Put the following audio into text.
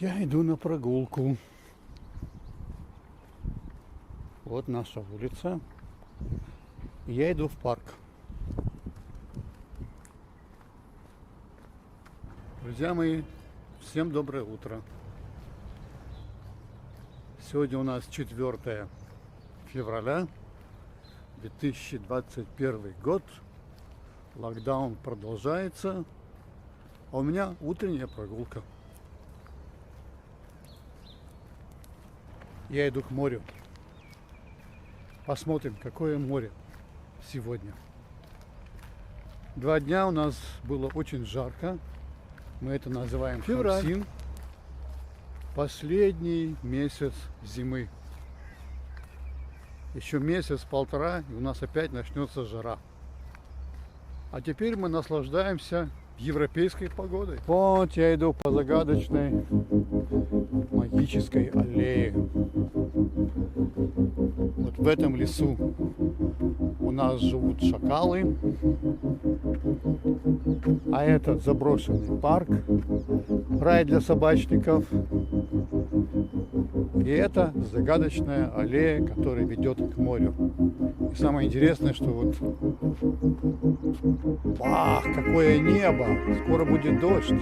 Я иду на прогулку. Вот наша улица. Я иду в парк. Друзья мои, всем доброе утро. Сегодня у нас 4 февраля 2021 год. Локдаун продолжается. А у меня утренняя прогулка. Я иду к морю. Посмотрим, какое море сегодня. 2 дня у нас было очень жарко. Мы это называем Февраль. Хамсин. Последний месяц зимы. Еще месяц-полтора, и у нас опять начнется жара. А теперь мы наслаждаемся европейской погодой. Вот я иду по загадочной магической аллее. Вот в этом лесу у нас живут шакалы. А этот заброшенный парк, рай для собачников. И это загадочная аллея, которая ведет к морю. И самое интересное, что вот бах, какое небо! Скоро будет дождь.